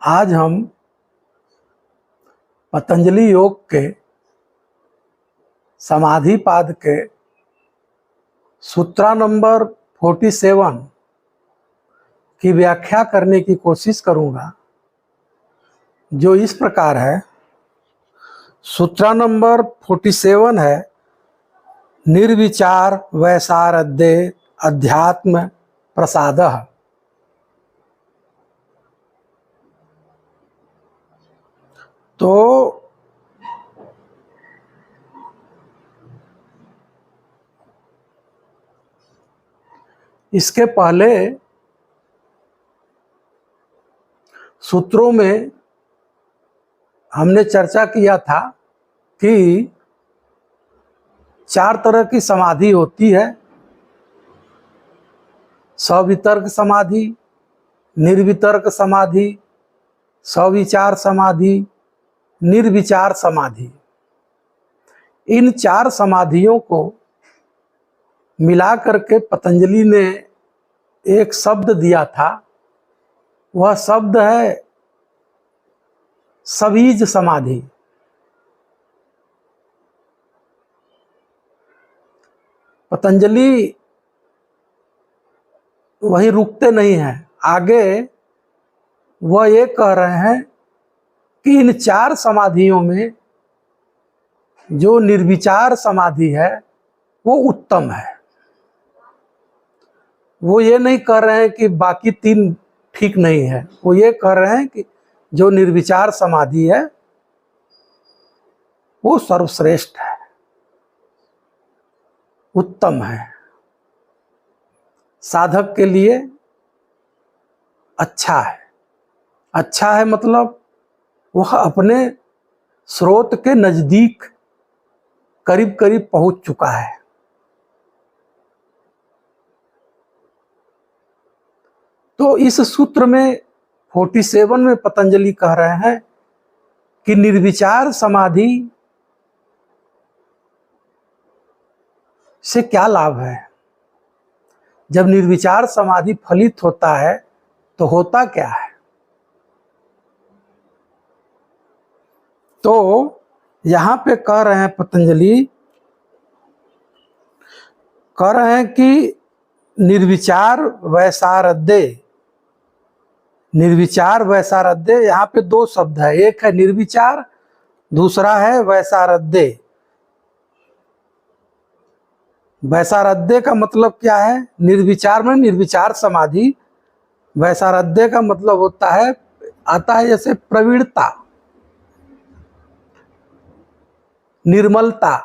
आज हम पतंजलि योग के समाधि पाद के सूत्रा नंबर 47 की व्याख्या करने की कोशिश करूंगा, जो इस प्रकार है। सूत्रा नंबर 47 है, निर्विचार वैसारद्ये अध्यात्म प्रसादः। तो इसके पहले सूत्रों में हमने चर्चा किया था कि 4 तरह की समाधि होती है: सवितर्क समाधि, निर्वितर्क समाधि, सविचार समाधि, निर्विचार समाधि। इन 4 समाधियों को मिला करके पतंजलि ने एक शब्द दिया था। वह शब्द है सबीज समाधि। पतंजलि वहीं रुकते नहीं हैं, आगे वह ये कह रहे हैं कि इन 4 समाधियों में जो निर्विचार समाधि है वो उत्तम है। वो ये नहीं कह रहे हैं कि बाकी 3 ठीक नहीं है, वो ये कह रहे हैं कि जो निर्विचार समाधि है वो सर्वश्रेष्ठ है, उत्तम है, साधक के लिए अच्छा है। अच्छा है मतलब वह अपने स्रोत के नजदीक करीब करीब पहुंच चुका है। तो इस सूत्र में 47 में पतंजलि कह रहे हैं कि निर्विचार समाधि से क्या लाभ है। जब निर्विचार समाधि फलित होता है तो होता क्या है? तो यहां पे कह रहे हैं पतंजलि, कह रहे हैं कि निर्विचार वैसारद्ये। निर्विचार वैसारद्ये, यहाँ पे 2 शब्द है, एक है निर्विचार, दूसरा है वैसारद्ये। वैसारद्ये का मतलब क्या है? निर्विचार में निर्विचार समाधि। वैसारद्ये का मतलब होता है, आता है जैसे प्रवीणता, निर्मलता,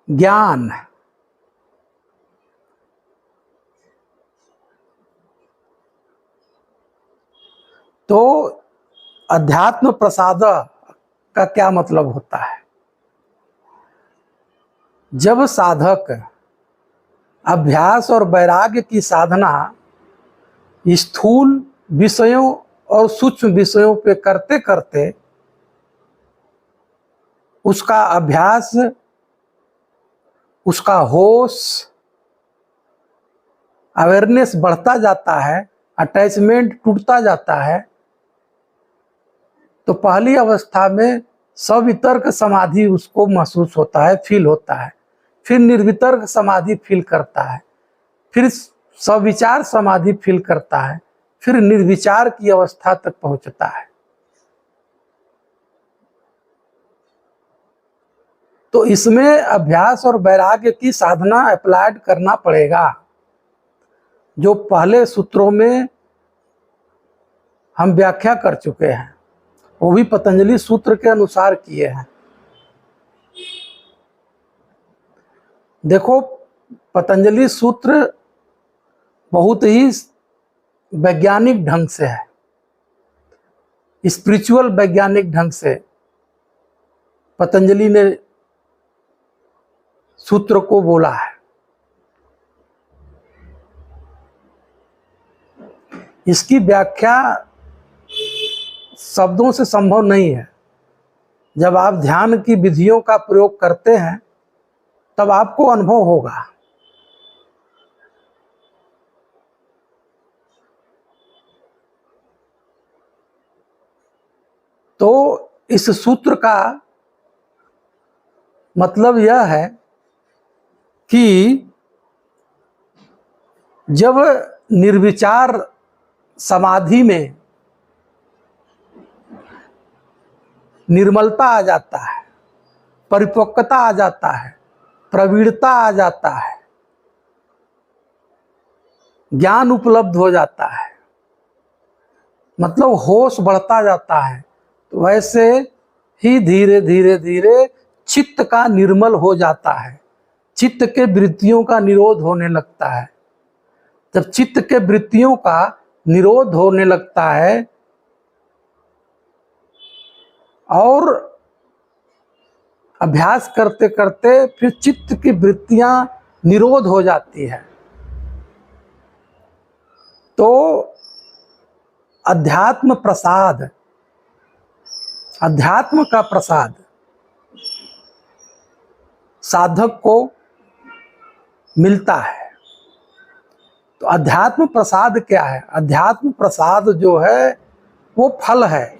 ज्ञान। तो अध्यात्म प्रसाद का क्या मतलब होता है? जब साधक अभ्यास और वैराग्य की साधना स्थूल विषयों और सूक्ष्म विषयों पे करते करते उसका अभ्यास, उसका होश, अवेयरनेस बढ़ता जाता है, अटैचमेंट टूटता जाता है, तो पहली अवस्था में सवितर्क समाधि उसको महसूस होता है, फील होता है। फिर निर्वितर्क समाधि फील करता है, फिर सविचार समाधि फील करता है, फिर निर्विचार की अवस्था तक पहुंचता है। तो इसमें अभ्यास और वैराग्य की साधना अप्लाइड करना पड़ेगा, जो पहले सूत्रों में हम व्याख्या कर चुके हैं, वो भी पतंजलि सूत्र के अनुसार किए हैं। देखो, पतंजलि सूत्र बहुत ही वैज्ञानिक ढंग से है, स्पिरिचुअल वैज्ञानिक ढंग से पतंजलि ने सूत्र को बोला है। इसकी व्याख्या शब्दों से संभव नहीं है। जब आप ध्यान की विधियों का प्रयोग करते हैं तब आपको अनुभव होगा। तो इस सूत्र का मतलब यह है कि जब निर्विचार समाधि में निर्मलता आ जाता है, परिपक्वता आ जाता है, प्रवीणता आ जाता है, ज्ञान उपलब्ध हो जाता है, मतलब होश बढ़ता जाता है, तो वैसे ही धीरे धीरे धीरे चित्त का निर्मल हो जाता है, चित्त के वृत्तियों का निरोध होने लगता है। जब चित्त के वृत्तियों का निरोध होने लगता है और अभ्यास करते करते फिर चित्त की वृत्तियां निरोध हो जाती है, तो अध्यात्म प्रसाद, अध्यात्म का प्रसाद साधक को मिलता है। तो अध्यात्म प्रसाद क्या है? अध्यात्म प्रसाद जो है वो फल है।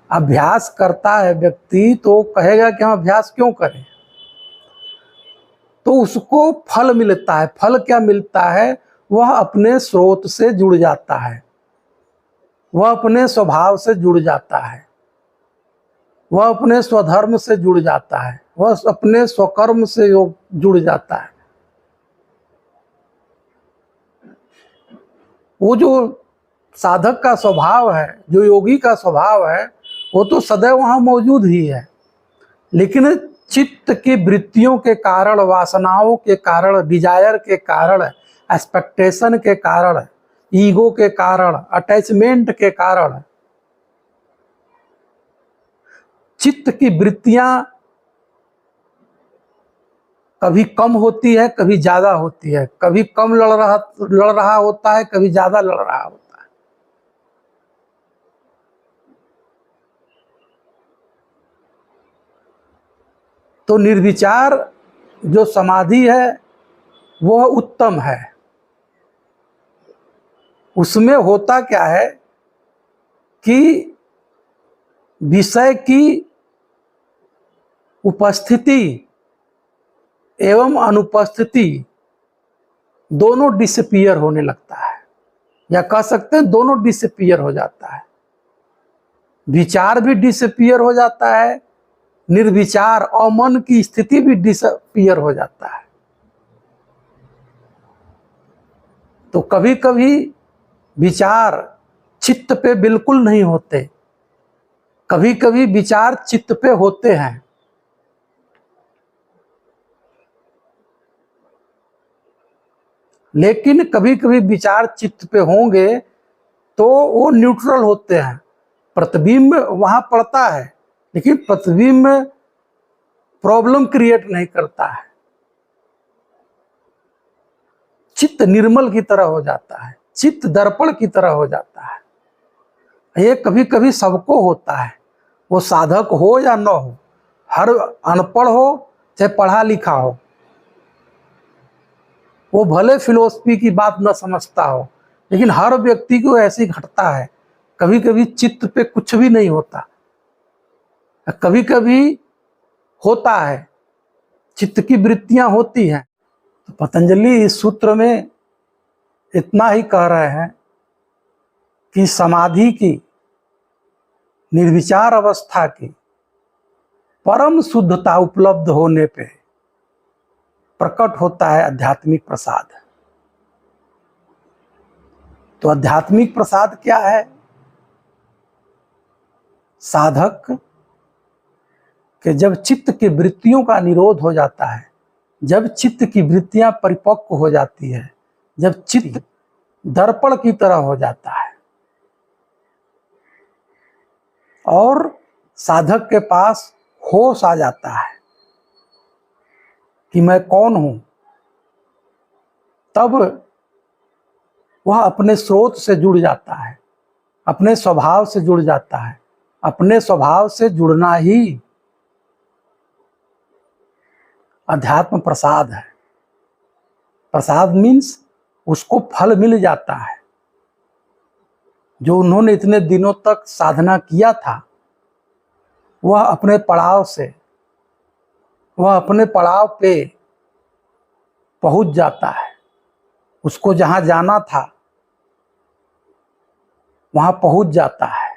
अभ्यास करता है व्यक्ति तो कहेगा कि हम अभ्यास क्यों करें, तो उसको फल मिलता है। फल क्या मिलता है? वह अपने स्रोत से जुड़ जाता है, वह अपने स्वभाव से जुड़ जाता है, वह अपने स्वधर्म से जुड़ जाता है, वह अपने स्वकर्म से जुड़ जाता है। वो जो साधक का स्वभाव है, जो योगी का स्वभाव है, वो तो सदैव वहाँ मौजूद ही है, लेकिन चित्त की वृत्तियों के कारण, वासनाओं के कारण, डिजायर के कारण, एक्सपेक्टेशन के कारण, ईगो के कारण, अटैचमेंट के कारण चित्त की वृत्तियां कभी कम होती है, कभी ज्यादा होती है, कभी कम लड़ रहा होता है, कभी ज्यादा लड़ रहा होता है। तो निर्विचार जो समाधि है वह उत्तम है। उसमें होता क्या है कि विषय की उपस्थिति एवं अनुपस्थिति दोनों डिसपियर होने लगता है, या कह सकते हैं दोनों डिसपियर हो जाता है। विचार भी डिसपियर हो जाता है, निर्विचार और मन की स्थिति भी डिसपियर हो जाता है। तो कभी कभी विचार चित्त पे बिल्कुल नहीं होते, कभी कभी विचार चित्त पे होते हैं। लेकिन कभी कभी विचार चित्त पे होंगे तो वो न्यूट्रल होते हैं, प्रतिबिंब वहां पड़ता है, लेकिन प्रतिबिंब प्रॉब्लम क्रिएट नहीं करता है। चित्त निर्मल की तरह हो जाता है, चित्त दर्पण की तरह हो जाता है। ये कभी कभी सबको होता है, वो साधक हो या न हो, हर अनपढ़ हो चाहे पढ़ा लिखा हो, वो भले फिलोसफी की बात न समझता हो, लेकिन हर व्यक्ति को ऐसे घटता है। कभी कभी चित्त पे कुछ भी नहीं होता, कभी कभी होता है, चित्त की वृत्तियां होती हैं। तो पतंजलि इस सूत्र में इतना ही कह रहे हैं कि समाधि की, निर्विचार अवस्था की परम शुद्धता उपलब्ध होने पे प्रकट होता है आध्यात्मिक प्रसाद। तो आध्यात्मिक प्रसाद क्या है? साधक के जब चित्त की वृत्तियों का निरोध हो जाता है, जब चित्त की वृत्तियां परिपक्व हो जाती है, जब चित्त दर्पण की तरह हो जाता है और साधक के पास होश आ जाता है कि मैं कौन हूं, तब वह अपने स्रोत से जुड़ जाता है, अपने स्वभाव से जुड़ जाता है। अपने स्वभाव से जुड़ना ही अध्यात्म प्रसाद है। प्रसाद मीन्स उसको फल मिल जाता है, जो उन्होंने इतने दिनों तक साधना किया था, वह अपने पड़ाव पे पहुंच जाता है। उसको जहां जाना था वहां पहुंच जाता है।